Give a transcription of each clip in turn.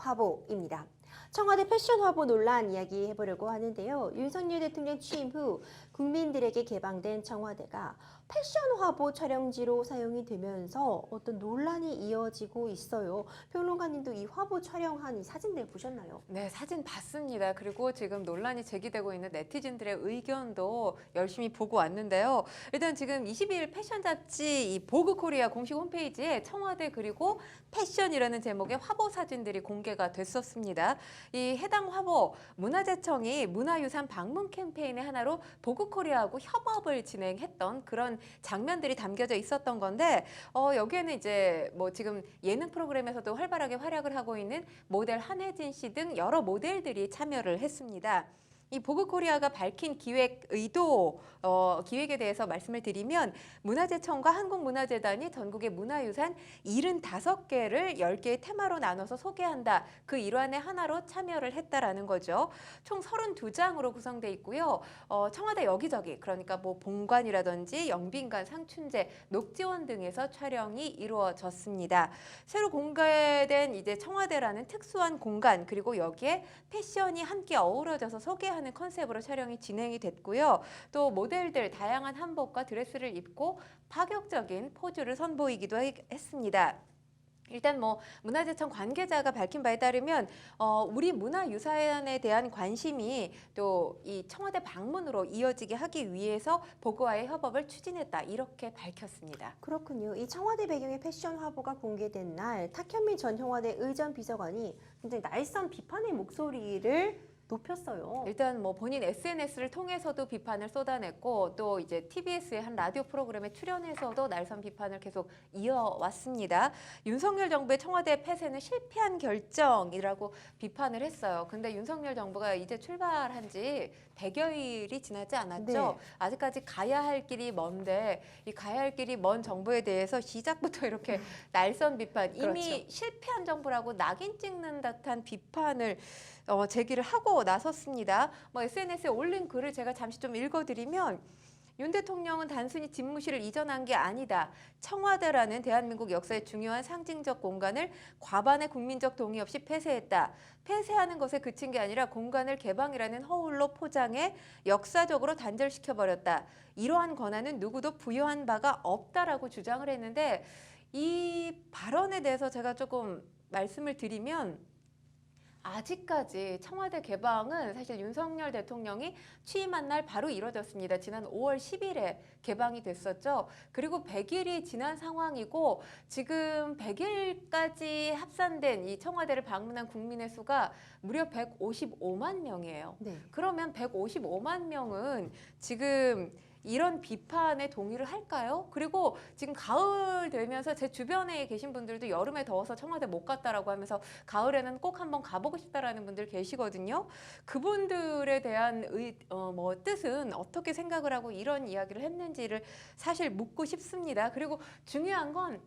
화보입니다. 청와대 패션 화보 논란 이야기 해보려고 하는데요. 윤석열 대통령 취임 후 국민들에게 개방된 청와대가 패션 화보 촬영지로 사용이 되면서 어떤 논란이 이어지고 있어요. 평론가님도 이 화보 촬영한 이 사진들 보셨나요? 네, 사진 봤습니다. 그리고 지금 논란이 제기되고 있는 네티즌들의 의견도 열심히 보고 왔는데요. 일단 지금 22일 패션 잡지 이 보그 코리아 공식 홈페이지에 청와대 그리고 패션이라는 제목의 화보 사진들이 공개가 됐었습니다. 이 해당 화보 문화재청이 문화유산 방문 캠페인의 하나로 보그 코리아하고 협업을 진행했던 그런 장면들이 담겨져 있었던 건데 여기에는 이제 뭐 지금 예능 프로그램에서도 활발하게 활약을 하고 있는 모델 한혜진 씨 등 여러 모델들이 참여를 했습니다. 이 보그코리아가 밝힌 기획 의도, 기획에 대해서 말씀을 드리면 문화재청과 한국문화재단이 전국의 문화유산 75개를 10개의 테마로 나눠서 소개한다. 그 일환의 하나로 참여를 했다라는 거죠. 총 32장으로 구성돼 있고요. 청와대 여기저기 그러니까 뭐 본관이라든지 영빈관, 상춘제, 녹지원 등에서 촬영이 이루어졌습니다. 새로 공개된 이제 청와대라는 특수한 공간 그리고 여기에 패션이 함께 어우러져서 소개하는 컨셉으로 촬영이 진행이 됐고요. 또 모델들 다양한 한복과 드레스를 입고 파격적인 포즈를 선보이기도 했습니다. 일단 뭐 문화재청 관계자가 밝힌 바에 따르면 우리 문화유산에 대한 관심이 또 이 청와대 방문으로 이어지게 하기 위해서 보그와의 협업을 추진했다 이렇게 밝혔습니다. 그렇군요. 이 청와대 배경의 패션 화보가 공개된 날 탁현민 전 청와대 의전 비서관이 굉장히 날선 비판의 목소리를 높였어요. 일단 뭐 본인 SNS를 통해서도 비판을 쏟아냈고 또 이제 TBS의 한 라디오 프로그램에 출연해서도 날선 비판을 계속 이어왔습니다. 윤석열 정부의 청와대 폐쇄는 실패한 결정이라고 비판을 했어요. 근데 윤석열 정부가 이제 출발한 지 100여일이 지나지 않았죠. 네. 아직까지 가야 할 길이 먼데 이 가야 할 길이 먼 정부에 대해서 시작부터 이렇게 날선 비판, 이미 그렇죠. 실패한 정부라고 낙인 찍는 듯한 비판을 제기를 하고 나섰습니다. 뭐 SNS에 올린 글을 제가 잠시 좀 읽어드리면 윤 대통령은 단순히 집무실을 이전한 게 아니다. 청와대라는 대한민국 역사의 중요한 상징적 공간을 과반의 국민적 동의 없이 폐쇄했다. 폐쇄하는 것에 그친 게 아니라 공간을 개방이라는 허울로 포장해 역사적으로 단절시켜버렸다. 이러한 권한은 누구도 부여한 바가 없다라고 주장을 했는데 이 발언에 대해서 제가 조금 말씀을 드리면 아직까지 청와대 개방은 사실 윤석열 대통령이 취임한 날 바로 이뤄졌습니다. 지난 5월 10일에 개방이 됐었죠. 그리고 100일이 지난 상황이고 지금 100일까지 합산된 이 청와대를 방문한 국민의 수가 무려 155만 명이에요. 네. 그러면 155만 명은 지금 이런 비판에 동의를 할까요? 그리고 지금 가을 되면서 제 주변에 계신 분들도 여름에 더워서 청와대 못 갔다라고 하면서 가을에는 꼭 한번 가보고 싶다라는 분들 계시거든요. 그분들에 대한 뜻은 어떻게 생각을 하고 이런 이야기를 했는지를 사실 묻고 싶습니다. 그리고 중요한 건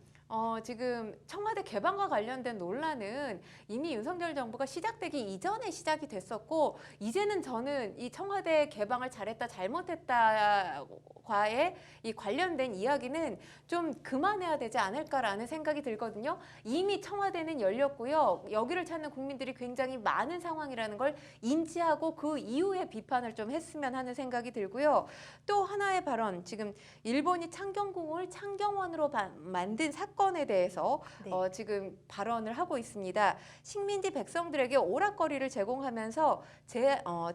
지금 청와대 개방과 관련된 논란은 이미 윤석열 정부가 시작되기 이전에 시작이 됐었고 이제는 저는 이 청와대 개방을 잘했다 잘못했다과의 이 관련된 이야기는 좀 그만해야 되지 않을까라는 생각이 들거든요. 이미 청와대는 열렸고요. 여기를 찾는 국민들이 굉장히 많은 상황이라는 걸 인지하고 그 이후에 비판을 좀 했으면 하는 생각이 들고요. 또 하나의 발언, 지금 일본이 창경궁을 창경원으로 만든 사건에 대해서 네. 지금 발언을 하고 있습니다. 식민지 백성들에게 오락거리를 제공하면서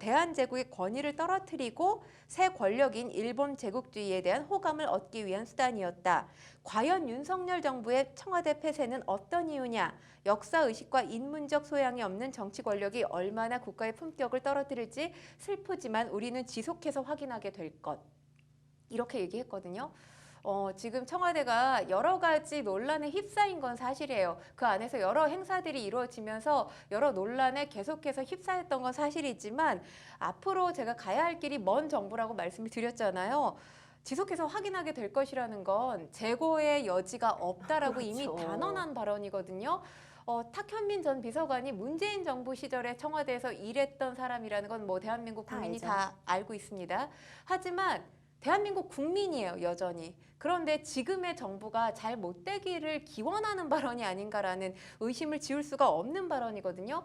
대한제국의 권위를 떨어뜨리고 새 권력인 일본 제국주의에 대한 호감을 얻기 위한 수단이었다. 과연 윤석열 정부의 청와대 폐쇄는 어떤 이유냐? 역사의식과 인문적 소양이 없는 정치 권력이 얼마나 국가의 품격을 떨어뜨릴지 슬프지만 우리는 지속해서 확인하게 될 것. 이렇게 얘기했거든요. 지금 청와대가 여러 가지 논란에 휩싸인 건 사실이에요. 그 안에서 여러 행사들이 이루어지면서 여러 논란에 계속해서 휩싸였던 건 사실이지만 앞으로 제가 가야 할 길이 먼 정부라고 말씀을 드렸잖아요. 지속해서 확인하게 될 것이라는 건 재고의 여지가 없다라고 그렇죠. 이미 단언한 발언이거든요. 탁현민 전 비서관이 문재인 정부 시절에 청와대에서 일했던 사람이라는 건 뭐 대한민국 국민이 알죠. 다 알고 있습니다. 하지만 대한민국 국민이에요, 여전히. 그런데 지금의 정부가 잘 못되기를 기원하는 발언이 아닌가라는 의심을 지울 수가 없는 발언이거든요.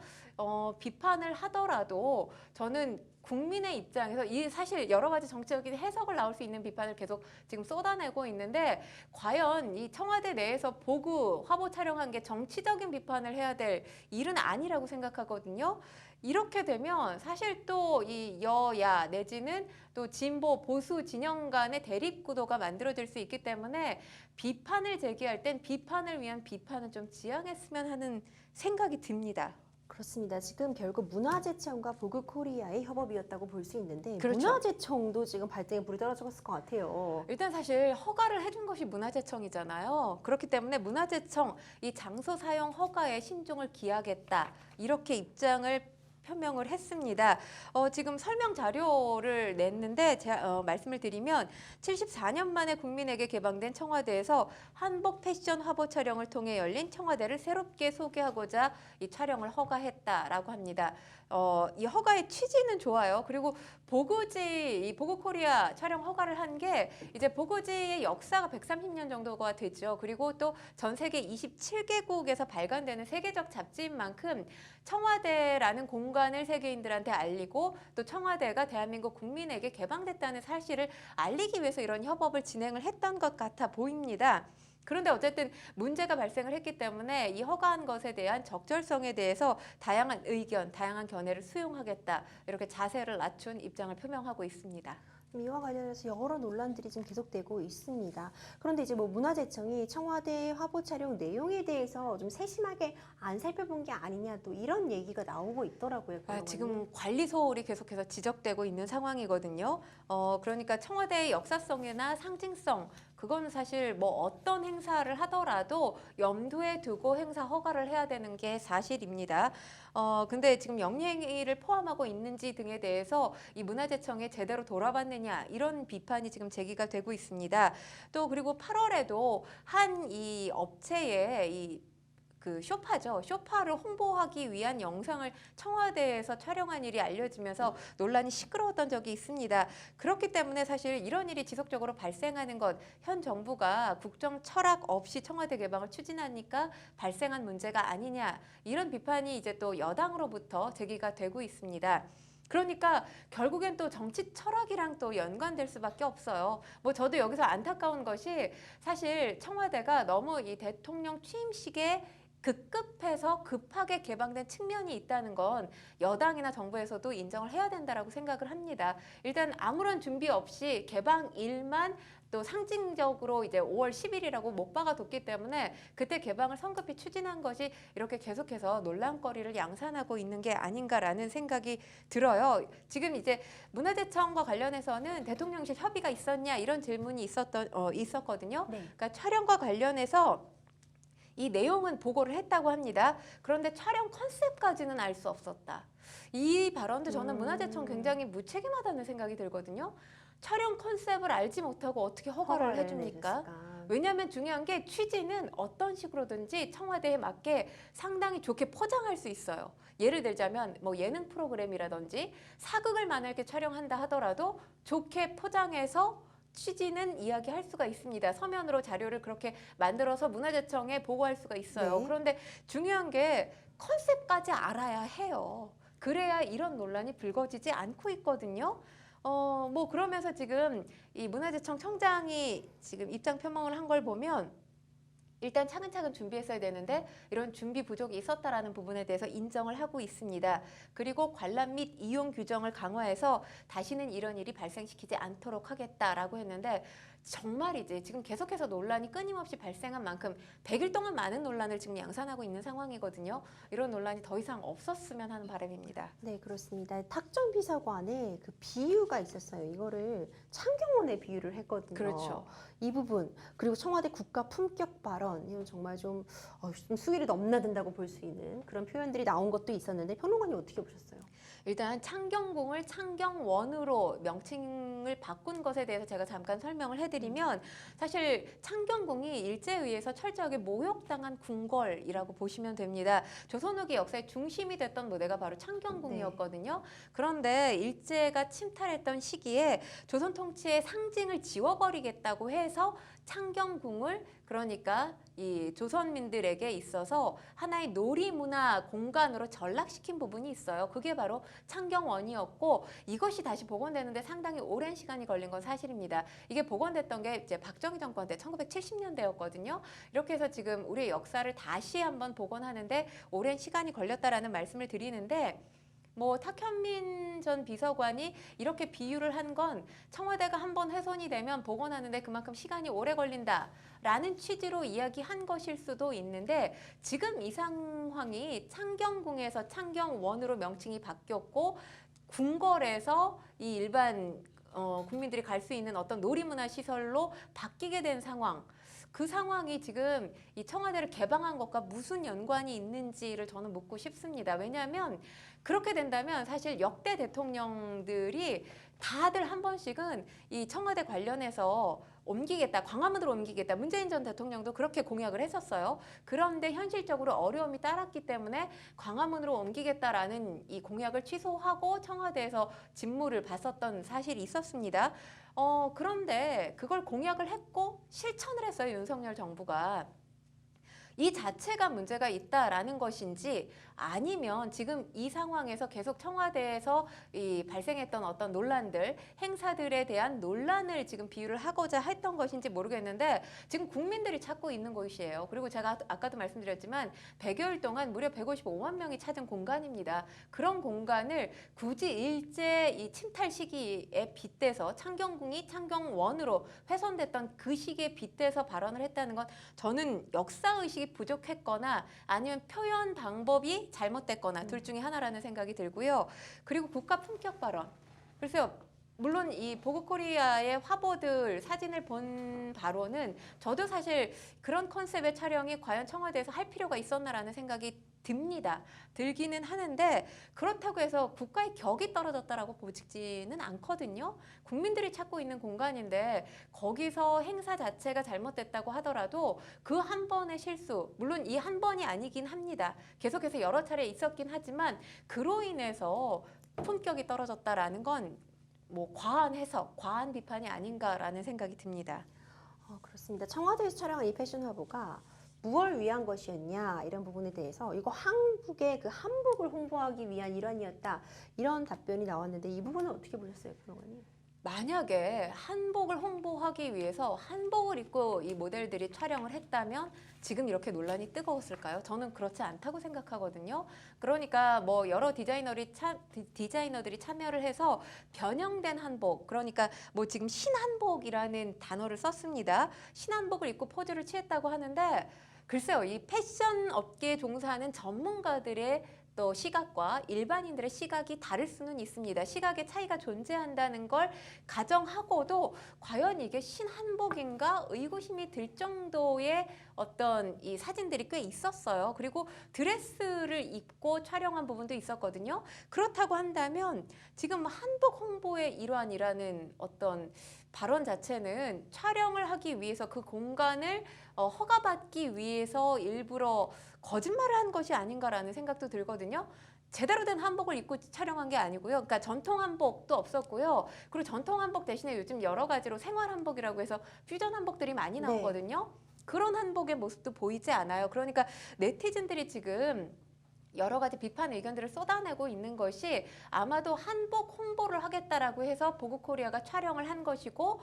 비판을 하더라도 저는 국민의 입장에서 이 사실 여러 가지 정치적인 해석을 나올 수 있는 비판을 계속 지금 쏟아내고 있는데 과연 이 청와대 내에서 보고 화보 촬영한 게 정치적인 비판을 해야 될 일은 아니라고 생각하거든요. 이렇게 되면 사실 또 이 여야 내지는 또 진보 보수 진영 간의 대립 구도가 만들어질 수 있기 때문에 비판을 제기할 땐 비판을 위한 비판은 좀 지양했으면 하는 생각이 듭니다. 그렇습니다. 지금 결국 문화재청과 보그코리아의 협업이었다고 볼 수 있는데 그렇죠. 문화재청도 지금 발등에 불이 떨어졌을 것 같아요. 일단 사실 허가를 해준 것이 문화재청이잖아요. 그렇기 때문에 문화재청 이 장소 사용 허가에 신중을 기하겠다 이렇게 입장을 표명을 했습니다. 지금 설명 자료를 냈는데 말씀을 드리면 74년 만에 국민에게 개방된 청와대에서 한복 패션 화보 촬영을 통해 열린 청와대를 새롭게 소개하고자 이 촬영을 허가했다라고 합니다. 이 허가의 취지는 좋아요. 그리고 이 보그코리아 촬영 허가를 한 게 이제 보그지의 역사가 130년 정도가 되죠. 그리고 또 전 세계 27개국에서 발간되는 세계적 잡지인 만큼 청와대라는 공간을 세계인들한테 알리고 또 청와대가 대한민국 국민에게 개방됐다는 사실을 알리기 위해서 이런 협업을 진행을 했던 것 같아 보입니다. 그런데 어쨌든 문제가 발생을 했기 때문에 이 허가한 것에 대한 적절성에 대해서 다양한 의견, 다양한 견해를 수용하겠다 이렇게 자세를 낮춘 입장을 표명하고 있습니다. 이와 관련해서 여러 논란들이 지금 계속되고 있습니다. 그런데 이제 뭐 문화재청이 청와대 화보 촬영 내용에 대해서 좀 세심하게 안 살펴본 게 아니냐 또 이런 얘기가 나오고 있더라고요. 지금 관리 소홀이 계속해서 지적되고 있는 상황이거든요. 그러니까 청와대의 역사성이나 상징성 그거는 사실 뭐 어떤 행사를 하더라도 염두에 두고 행사 허가를 해야 되는 게 사실입니다. 근데 지금 영리행위를 포함하고 있는지 등에 대해서 이 문화재청에 제대로 돌아봤느냐 이런 비판이 지금 제기가 되고 있습니다. 또 그리고 8월에도 한 이 업체의 그 쇼파죠. 쇼파를 홍보하기 위한 영상을 청와대에서 촬영한 일이 알려지면서 논란이 시끄러웠던 적이 있습니다. 그렇기 때문에 사실 이런 일이 지속적으로 발생하는 것, 현 정부가 국정 철학 없이 청와대 개방을 추진하니까 발생한 문제가 아니냐 이런 비판이 이제 또 여당으로부터 제기가 되고 있습니다. 그러니까 결국엔 또 정치 철학이랑 또 연관될 수밖에 없어요. 뭐 저도 여기서 안타까운 것이 사실 청와대가 너무 이 대통령 취임식에 급급해서 급하게 개방된 측면이 있다는 건 여당이나 정부에서도 인정을 해야 된다라고 생각을 합니다. 일단 아무런 준비 없이 개방일만 또 상징적으로 이제 5월 10일이라고 못 박아뒀기 때문에 그때 개방을 성급히 추진한 것이 이렇게 계속해서 논란거리를 양산하고 있는 게 아닌가라는 생각이 들어요. 지금 이제 문화재청과 관련해서는 대통령실 협의가 있었냐 이런 질문이 있었거든요. 네. 그러니까 촬영과 관련해서 이 내용은 보고를 했다고 합니다. 그런데 촬영 컨셉까지는 알 수 없었다. 이 발언도 저는 문화재청 굉장히 무책임하다는 생각이 들거든요. 촬영 컨셉을 알지 못하고 어떻게 허가를 해줍니까? 왜냐하면 중요한 게 취지는 어떤 식으로든지 청와대에 맞게 상당히 좋게 포장할 수 있어요. 예를 들자면 뭐 예능 프로그램이라든지 사극을 만약에 촬영한다 하더라도 좋게 포장해서 취지는 이야기할 수가 있습니다. 서면으로 자료를 그렇게 만들어서 문화재청에 보고할 수가 있어요. 네. 그런데 중요한 게 컨셉까지 알아야 해요. 그래야 이런 논란이 불거지지 않고 있거든요. 뭐 그러면서 지금 이 문화재청 청장이 지금 입장 표명을 한 걸 보면 일단 차근차근 준비했어야 되는데 이런 준비 부족이 있었다라는 부분에 대해서 인정을 하고 있습니다. 그리고 관람 및 이용 규정을 강화해서 다시는 이런 일이 발생시키지 않도록 하겠다라고 했는데 정말이지 지금 계속해서 논란이 끊임없이 발생한 만큼 100일 동안 많은 논란을 지금 양산하고 있는 상황이거든요. 이런 논란이 더 이상 없었으면 하는 바람입니다. 네, 그렇습니다. 탁정비서관에 그 비유가 있었어요. 이거를 창경원에 비유를 했거든요. 그렇죠. 이 부분 그리고 청와대 국가 품격 발언 이건 정말 좀 수위를 넘나든다고 볼 수 있는 그런 표현들이 나온 것도 있었는데 평론가님 어떻게 보셨어요? 일단 창경궁을 창경원으로 명칭을 명칭을 바꾼 것에 대해서 제가 잠깐 설명을 해드리면 사실 창경궁이 일제에 의해서 철저하게 모욕당한 궁궐이라고 보시면 됩니다. 조선 후기 역사의 중심이 됐던 무대가 바로 창경궁이었거든요. 그런데 일제가 침탈했던 시기에 조선 통치의 상징을 지워버리겠다고 해서 창경궁을 그러니까 이 조선민들에게 있어서 하나의 놀이문화 공간으로 전락시킨 부분이 있어요. 그게 바로 창경원이었고 이것이 다시 복원되는데 상당히 오랜 시간이 걸린 건 사실입니다. 이게 복원됐던 게 이제 박정희 정권 때 1970년대였거든요. 이렇게 해서 지금 우리의 역사를 다시 한번 복원하는데 오랜 시간이 걸렸다라는 말씀을 드리는데 뭐 탁현민 전 비서관이 이렇게 비유를 한 건 청와대가 한번 훼손이 되면 복원하는데 그만큼 시간이 오래 걸린다라는 취지로 이야기한 것일 수도 있는데 지금 이 상황이 창경궁에서 창경원으로 명칭이 바뀌었고 궁궐에서 이 일반 국민들이 갈 수 있는 어떤 놀이문화 시설로 바뀌게 된 상황. 그 상황이 지금 이 청와대를 개방한 것과 무슨 연관이 있는지를 저는 묻고 싶습니다. 왜냐하면 그렇게 된다면 사실 역대 대통령들이 다들 한 번씩은 이 청와대 관련해서 옮기겠다, 광화문으로 옮기겠다. 문재인 전 대통령도 그렇게 공약을 했었어요. 그런데 현실적으로 어려움이 따랐기 때문에 광화문으로 옮기겠다라는 이 공약을 취소하고 청와대에서 직무를 봤었던 사실이 있었습니다. 그런데 그걸 공약을 했고 실천을 했어요, 윤석열 정부가. 이 자체가 문제가 있다라는 것인지 아니면 지금 이 상황에서 계속 청와대에서 이 발생했던 어떤 논란들, 행사들에 대한 논란을 지금 비유를 하고자 했던 것인지 모르겠는데 지금 국민들이 찾고 있는 곳이에요. 그리고 제가 아까도 말씀드렸지만 100여일 동안 무려 155만 명이 찾은 공간입니다. 그런 공간을 굳이 일제 이 침탈 시기에 빗대서 창경궁이 창경원으로 훼손됐던 그 시기에 빗대서 발언을 했다는 건 저는 역사의식이 부족했거나 아니면 표현 방법이 잘못됐거나 둘 중에 하나라는 생각이 들고요. 그리고 국가 품격 발언. 그래서 물론 이 보그코리아의 화보들 사진을 본 바로는 저도 사실 그런 컨셉의 촬영이 과연 청와대에서 할 필요가 있었나라는 생각이 듭니다. 들기는 하는데 그렇다고 해서 국가의 격이 떨어졌다라고 보지는 않거든요. 국민들이 찾고 있는 공간인데 거기서 행사 자체가 잘못됐다고 하더라도 그 한 번의 실수, 물론 이 한 번이 아니긴 합니다. 계속해서 여러 차례 있었긴 하지만 그로 인해서 품격이 떨어졌다라는 건 뭐 과한 해석, 과한 비판이 아닌가라는 생각이 듭니다. 그렇습니다. 청와대에서 촬영한 이 패션 화보가 무엇을 위한 것이었냐 이런 부분에 대해서 이거 한국의 그 한복을 홍보하기 위한 일환이었다 이런 답변이 나왔는데 이 부분은 어떻게 보셨어요, 평론가님? 만약에 한복을 홍보하기 위해서 한복을 입고 이 모델들이 촬영을 했다면 지금 이렇게 논란이 뜨거웠을까요? 저는 그렇지 않다고 생각하거든요. 그러니까 뭐 여러 디자이너들이 참여를 해서 변형된 한복, 그러니까 뭐 지금 신한복이라는 단어를 썼습니다. 신한복을 입고 포즈를 취했다고 하는데 글쎄요, 이 패션 업계에 종사하는 전문가들의 또 시각과 일반인들의 시각이 다를 수는 있습니다. 시각의 차이가 존재한다는 걸 가정하고도 과연 이게 신한복인가 의구심이 들 정도의 어떤 이 사진들이 꽤 있었어요. 그리고 드레스를 입고 촬영한 부분도 있었거든요. 그렇다고 한다면 지금 한복 홍보의 일환이라는 어떤 발언 자체는 촬영을 하기 위해서 그 공간을 허가받기 위해서 일부러 거짓말을 한 것이 아닌가라는 생각도 들거든요. 제대로 된 한복을 입고 촬영한 게 아니고요. 그러니까 전통 한복도 없었고요. 그리고 전통 한복 대신에 요즘 여러 가지로 생활 한복이라고 해서 퓨전 한복들이 많이 나오거든요. 그런 한복의 모습도 보이지 않아요. 그러니까 네티즌들이 지금 여러 가지 비판 의견들을 쏟아내고 있는 것이 아마도 한복 홍보를 하겠다라고 해서 보그코리아가 촬영을 한 것이고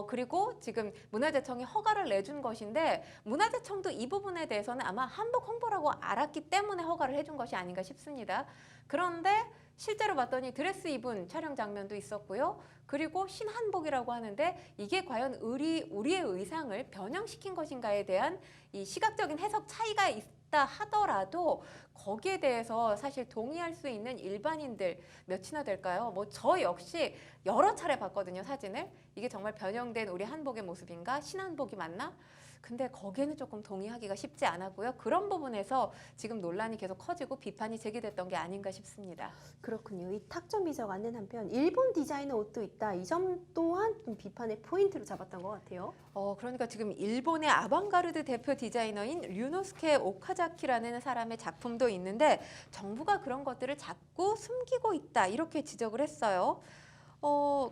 그리고 지금 문화재청이 허가를 내준 것인데 문화재청도 이 부분에 대해서는 아마 한복 홍보라고 알았기 때문에 허가를 해준 것이 아닌가 싶습니다. 그런데 실제로 봤더니 드레스 입은 촬영 장면도 있었고요. 그리고 신한복이라고 하는데 이게 과연 우리의 의상을 변형시킨 것인가에 대한 이 시각적인 해석 차이가 있다 하더라도 거기에 대해서 사실 동의할 수 있는 일반인들 몇이나 될까요? 뭐 저 역시 여러 차례 봤거든요, 사진을. 이게 정말 변형된 우리 한복의 모습인가? 신한복이 맞나? 근데 거기에는 조금 동의하기가 쉽지 않았고요. 그런 부분에서 지금 논란이 계속 커지고 비판이 제기됐던 게 아닌가 싶습니다. 그렇군요. 이 탁전 비서관은 한편 일본 디자이너 옷도 있다. 이 점 또한 좀 비판의 포인트로 잡았던 것 같아요. 그러니까 지금 일본의 아방가르드 대표 디자이너인 류노스케 오카자키라는 사람의 작품도 있는데 정부가 그런 것들을 자꾸 숨기고 있다 이렇게 지적을 했어요.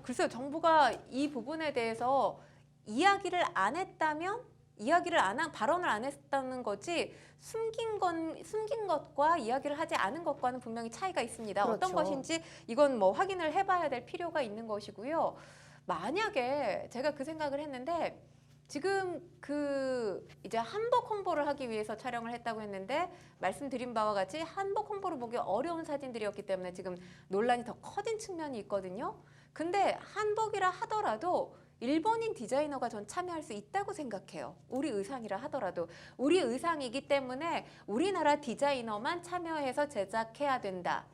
글쎄요, 정부가 이 부분에 대해서 이야기를 안 했다면 이야기를 안 한, 발언을 안 했다는 거지 숨긴 것과 이야기를 하지 않은 것과는 분명히 차이가 있습니다. 어떤 그렇죠. 것인지 이건 뭐 확인을 해봐야 될 필요가 있는 것이고요. 만약에 제가 그 생각을 했는데 지금 이제 한복 홍보를 하기 위해서 촬영을 했다고 했는데 말씀드린 바와 같이 한복 홍보를 보기 어려운 사진들이었기 때문에 지금 논란이 더 커진 측면이 있거든요. 근데 한복이라 하더라도 일본인 디자이너가 전 참여할 수 있다고 생각해요. 우리 의상이라 하더라도 우리 의상이기 때문에 우리나라 디자이너만 참여해서 제작해야 된다.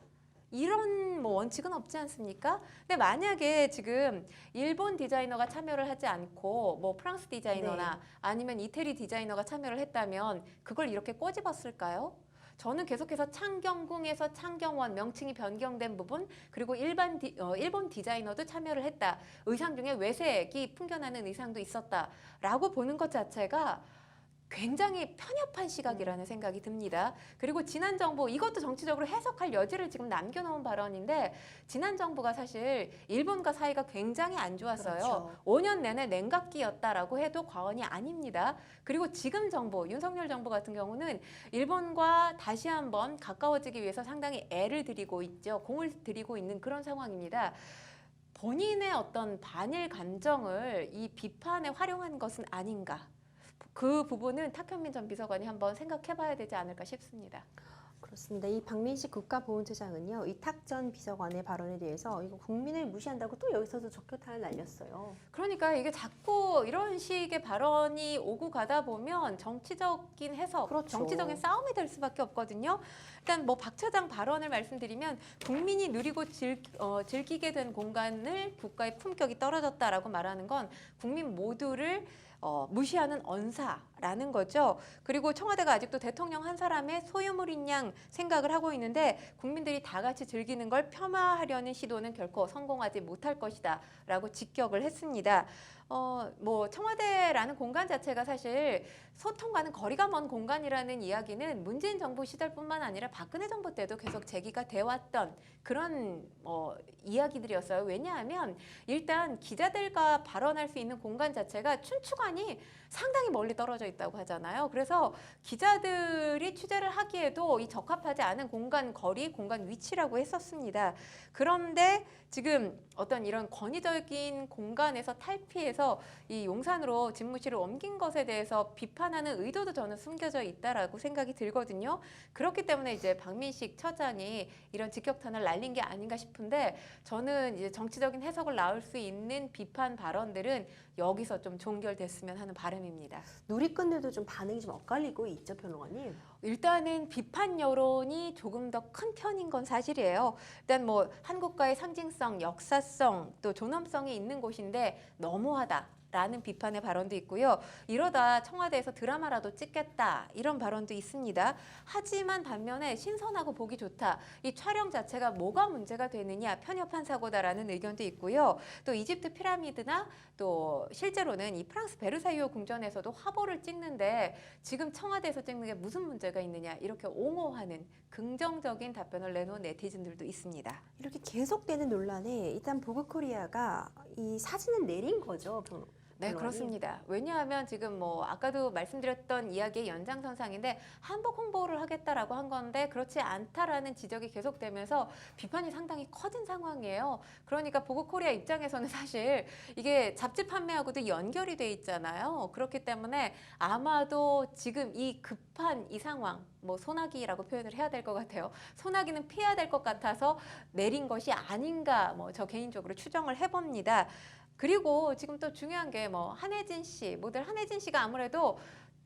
이런 뭐 원칙은 없지 않습니까? 근데 만약에 지금 일본 디자이너가 참여를 하지 않고 뭐 프랑스 디자이너나 아니면 이태리 디자이너가 참여를 했다면 그걸 이렇게 꼬집었을까요? 저는 계속해서 창경궁에서 창경원 명칭이 변경된 부분 그리고 일본 디자이너도 참여를 했다. 의상 중에 외색이 풍겨나는 의상도 있었다라고 보는 것 자체가 굉장히 편협한 시각이라는 생각이 듭니다. 그리고 지난 정부 이것도 정치적으로 해석할 여지를 지금 남겨놓은 발언인데 지난 정부가 사실 일본과 사이가 굉장히 안 좋았어요. 그렇죠. 5년 내내 냉각기였다라고 해도 과언이 아닙니다. 그리고 지금 정부 윤석열 정부 같은 경우는 일본과 다시 한번 가까워지기 위해서 상당히 애를 들이고 있죠. 공을 들이고 있는 그런 상황입니다. 본인의 어떤 반일 감정을 이 비판에 활용한 것은 아닌가. 그 부분은 탁현민 전 비서관이 한번 생각해봐야 되지 않을까 싶습니다. 그렇습니다. 이 박민식 국가보훈처장은요, 이 탁 전 비서관의 발언에 대해서 이거 국민을 무시한다고 또 여기서도 적격탄을 날렸어요. 그러니까 이게 자꾸 이런 식의 발언이 오고 가다 보면 정치적인 해석, 그렇죠. 정치적인 싸움이 될 수밖에 없거든요. 일단 뭐 박 차장 발언을 말씀드리면 국민이 누리고 즐기게 된 공간을 국가의 품격이 떨어졌다라고 말하는 건 국민 모두를 무시하는 언사라는 거죠. 그리고 청와대가 아직도 대통령 한 사람의 소유물인 양 생각을 하고 있는데 국민들이 다 같이 즐기는 걸 폄하하려는 시도는 결코 성공하지 못할 것이다 라고 직격을 했습니다. 뭐 청와대라는 공간 자체가 사실 소통과는 거리가 먼 공간이라는 이야기는 문재인 정부 시절뿐만 아니라 박근혜 정부 때도 계속 제기가 돼 왔던 그런 이야기들이었어요. 왜냐하면 일단 기자들과 발언할 수 있는 공간 자체가 춘추관이 상당히 멀리 떨어져 있다고 하잖아요. 그래서 기자들이 취재를 하기에도 이 적합하지 않은 공간 거리, 공간 위치라고 했었습니다. 그런데 지금 어떤 이런 권위적인 공간에서 탈피해서 이 용산으로 집무실을 옮긴 것에 대해서 비판하는 의도도 저는 숨겨져 있다라고 생각이 들거든요. 그렇기 때문에 이제 박민식 처장이 이런 직격탄을 날린 게 아닌가 싶은데 저는 이제 정치적인 해석을 낳을 수 있는 비판 발언들은 여기서 좀 종결됐으면 하는 바람입니다. 누리꾼들도 좀 반응이 좀 엇갈리고 있죠, 평론가님. 일단은 비판 여론이 조금 더 큰 편인 건 사실이에요. 일단 뭐 한국과의 상징성, 역사성, 또 존엄성이 있는 곳인데 너무하다. 라는 비판의 발언도 있고요. 이러다 청와대에서 드라마라도 찍겠다 이런 발언도 있습니다. 하지만 반면에 신선하고 보기 좋다. 이 촬영 자체가 뭐가 문제가 되느냐 편협한 사고다라는 의견도 있고요. 또 이집트 피라미드나 또 실제로는 이 프랑스 베르사유 궁전에서도 화보를 찍는데 지금 청와대에서 찍는 게 무슨 문제가 있느냐 이렇게 옹호하는 긍정적인 답변을 내놓은 네티즌들도 있습니다. 이렇게 계속되는 논란에 일단 보그코리아가 이 사진을 내린 거죠, 네, 평론가님. 그렇습니다. 왜냐하면 지금 뭐 아까도 말씀드렸던 이야기의 연장선상인데 한복 홍보를 하겠다라고 한 건데 그렇지 않다라는 지적이 계속되면서 비판이 상당히 커진 상황이에요. 그러니까 보그코리아 입장에서는 사실 이게 잡지 판매하고도 연결이 돼 있잖아요. 그렇기 때문에 아마도 지금 이 급한 이 상황, 뭐 소나기라고 표현을 해야 될 것 같아요. 소나기는 피해야 될 것 같아서 내린 것이 아닌가 뭐 저 개인적으로 추정을 해봅니다. 그리고 지금 또 중요한 게 뭐 한혜진 씨, 모델 한혜진 씨가 아무래도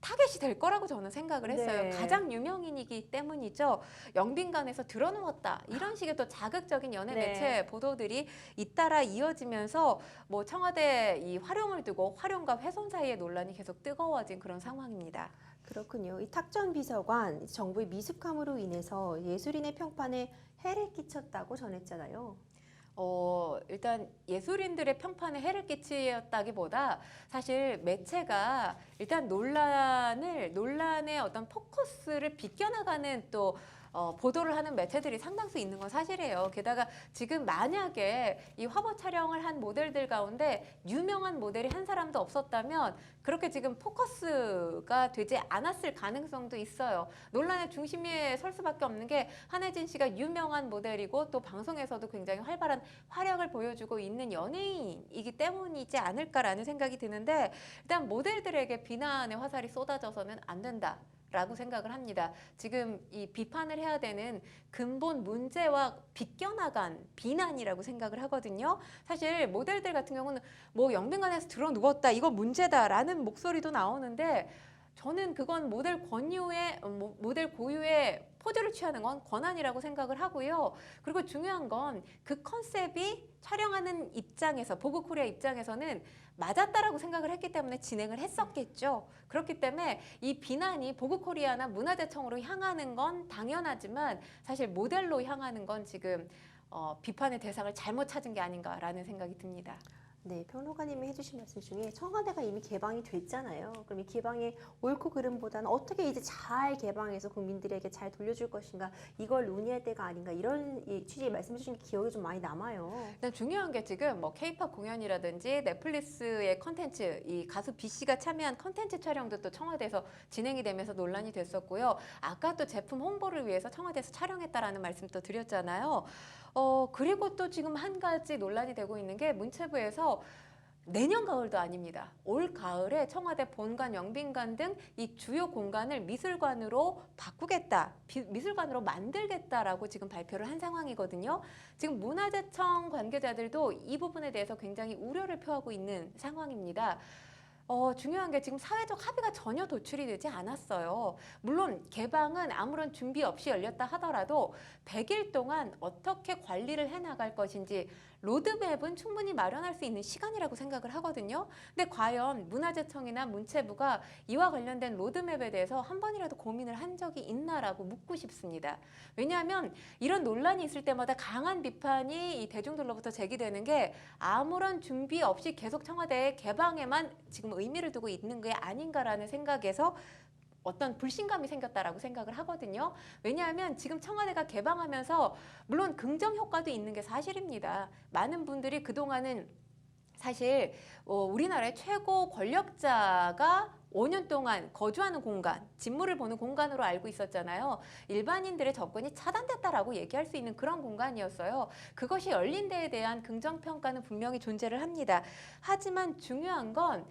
타겟이 될 거라고 저는 생각을 했어요. 네. 가장 유명인이기 때문이죠. 영빈관에서 들어누웠다. 이런 식의 또 자극적인 연예 네. 매체 보도들이 잇따라 이어지면서 뭐 청와대 이 활용을 두고 활용과 훼손 사이의 논란이 계속 뜨거워진 그런 상황입니다. 그렇군요. 이 탁 전 비서관 정부의 미숙함으로 인해서 예술인의 평판에 해를 끼쳤다고 전했잖아요. 일단 예술인들의 평판에 해를 끼치었다기보다 사실 매체가 일단 논란의 어떤 포커스를 비껴나가는 또 보도를 하는 매체들이 상당수 있는 건 사실이에요. 게다가 지금 만약에 이 화보 촬영을 한 모델들 가운데 유명한 모델이 한 사람도 없었다면 그렇게 지금 포커스가 되지 않았을 가능성도 있어요. 논란의 중심에 설 수밖에 없는 게 한혜진 씨가 유명한 모델이고 또 방송에서도 굉장히 활발한 활약을 보여주고 있는 연예인이기 때문이지 않을까라는 생각이 드는데 일단 모델들에게 비난의 화살이 쏟아져서는 안 된다. 라고 생각을 합니다. 지금 이 비판을 해야 되는 근본 문제와 비껴나간 비난이라고 생각을 하거든요. 사실 모델들 같은 경우는 뭐 영빈관에서 들어 누웠다 이거 문제다라는 목소리도 나오는데 저는 그건 모델 고유의 포즈를 취하는 건 권한이라고 생각을 하고요. 그리고 중요한 건 그 컨셉이 촬영하는 입장에서 보그코리아 입장에서는 맞았다라고 생각을 했기 때문에 진행을 했었겠죠. 그렇기 때문에 이 비난이 보그코리아나 문화재청으로 향하는 건 당연하지만 사실 모델로 향하는 건 지금 비판의 대상을 잘못 찾은 게 아닌가라는 생각이 듭니다. 네, 평론가님이 해주신 말씀 중에 청와대가 이미 개방이 됐잖아요. 그럼 이 개방의 옳고 그름보다는 어떻게 이제 잘 개방해서 국민들에게 잘 돌려줄 것인가 이걸 논의할 때가 아닌가 이런 취지의 말씀해 주신 게 기억에 좀 많이 남아요. 일단 중요한 게 지금 뭐 K-팝 공연이라든지 넷플릭스의 컨텐츠, 이 가수 B 씨가 참여한 컨텐츠 촬영도 또 청와대에서 진행이 되면서 논란이 됐었고요. 아까 또 제품 홍보를 위해서 청와대에서 촬영했다라는 말씀도 드렸잖아요. 그리고 또 지금 한 가지 논란이 되고 있는 게 문체부에서 내년 가을도 아닙니다. 올 가을에 청와대 본관, 영빈관 등 이 주요 공간을 미술관으로 바꾸겠다, 미술관으로 만들겠다라고 지금 발표를 한 상황이거든요. 지금 문화재청 관계자들도 이 부분에 대해서 굉장히 우려를 표하고 있는 상황입니다. 중요한 게 지금 사회적 합의가 전혀 도출이 되지 않았어요. 물론 개방은 아무런 준비 없이 열렸다 하더라도 100일 동안 어떻게 관리를 해나갈 것인지 로드맵은 충분히 마련할 수 있는 시간이라고 생각을 하거든요. 근데 과연 문화재청이나 문체부가 이와 관련된 로드맵에 대해서 한 번이라도 고민을 한 적이 있나라고 묻고 싶습니다. 왜냐하면 이런 논란이 있을 때마다 강한 비판이 이 대중들로부터 제기되는 게 아무런 준비 없이 계속 청와대 개방에만 지금 의미를 두고 있는 게 아닌가라는 생각에서 어떤 불신감이 생겼다라고 생각을 하거든요. 왜냐하면 지금 청와대가 개방하면서 물론 긍정 효과도 있는 게 사실입니다. 많은 분들이 그동안은 사실 우리나라의 최고 권력자가 5년 동안 거주하는 공간, 직무를 보는 공간으로 알고 있었잖아요. 일반인들의 접근이 차단됐다라고 얘기할 수 있는 그런 공간이었어요. 그것이 열린 데에 대한 긍정평가는 분명히 존재를 합니다. 하지만 중요한 건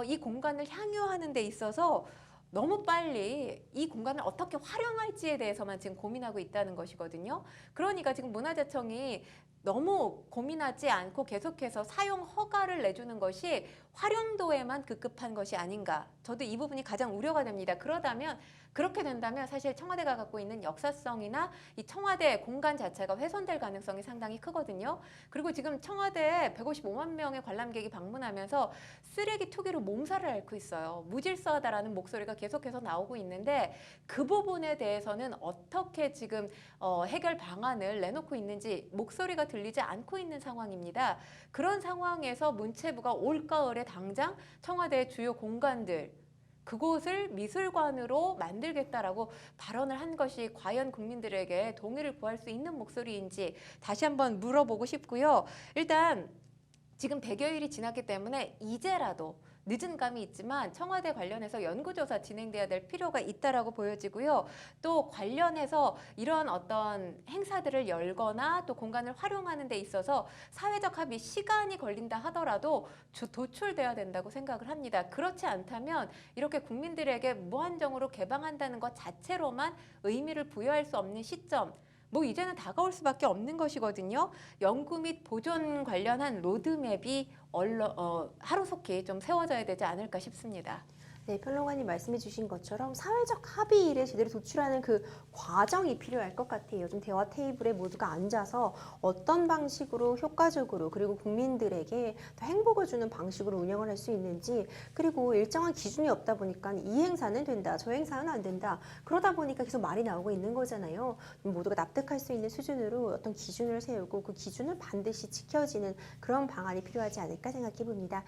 이 공간을 향유하는 데 있어서 너무 빨리 이 공간을 어떻게 활용할지에 대해서만 지금 고민하고 있다는 것이거든요. 그러니까 지금 문화재청이 너무 고민하지 않고 계속해서 사용 허가를 내주는 것이 활용도에만 급급한 것이 아닌가. 저도 이 부분이 가장 우려가 됩니다. 그렇게 된다면 사실 청와대가 갖고 있는 역사성이나 이 청와대 공간 자체가 훼손될 가능성이 상당히 크거든요. 그리고 지금 청와대에 155만 명의 관람객이 방문하면서 쓰레기 투기로 몸살을 앓고 있어요. 무질서하다라는 목소리가 계속해서 나오고 있는데 그 부분에 대해서는 어떻게 지금 해결 방안을 내놓고 있는지 목소리가 들리지 않고 있는 상황입니다. 그런 상황에서 문체부가 올가을에 당장 청와대의 주요 공간들 그곳을 미술관으로 만들겠다라고 발언을 한 것이 과연 국민들에게 동의를 구할 수 있는 목소리인지 다시 한번 물어보고 싶고요. 일단 지금 100여일이 지났기 때문에 이제라도 늦은 감이 있지만 청와대 관련해서 연구조사 진행돼야 될 필요가 있다라고 보여지고요. 또 관련해서 이런 어떤 행사들을 열거나 또 공간을 활용하는 데 있어서 사회적 합의 시간이 걸린다 하더라도 도출돼야 된다고 생각을 합니다. 그렇지 않다면 이렇게 국민들에게 무한정으로 개방한다는 것 자체로만 의미를 부여할 수 없는 시점 뭐 이제는 다가올 수밖에 없는 것이거든요. 연구 및 보존 관련한 로드맵이 하루속히 좀 세워져야 되지 않을까 싶습니다. 네, 평론가님 말씀해 주신 것처럼 사회적 합의를 제대로 도출하는 그 과정이 필요할 것 같아요. 좀 대화 테이블에 모두가 앉아서 어떤 방식으로 효과적으로 그리고 국민들에게 더 행복을 주는 방식으로 운영을 할 수 있는지, 그리고 일정한 기준이 없다 보니까 이 행사는 된다, 저 행사는 안 된다. 그러다 보니까 계속 말이 나오고 있는 거잖아요. 모두가 납득할 수 있는 수준으로 어떤 기준을 세우고 그 기준을 반드시 지켜지는 그런 방안이 필요하지 않을까 생각해 봅니다.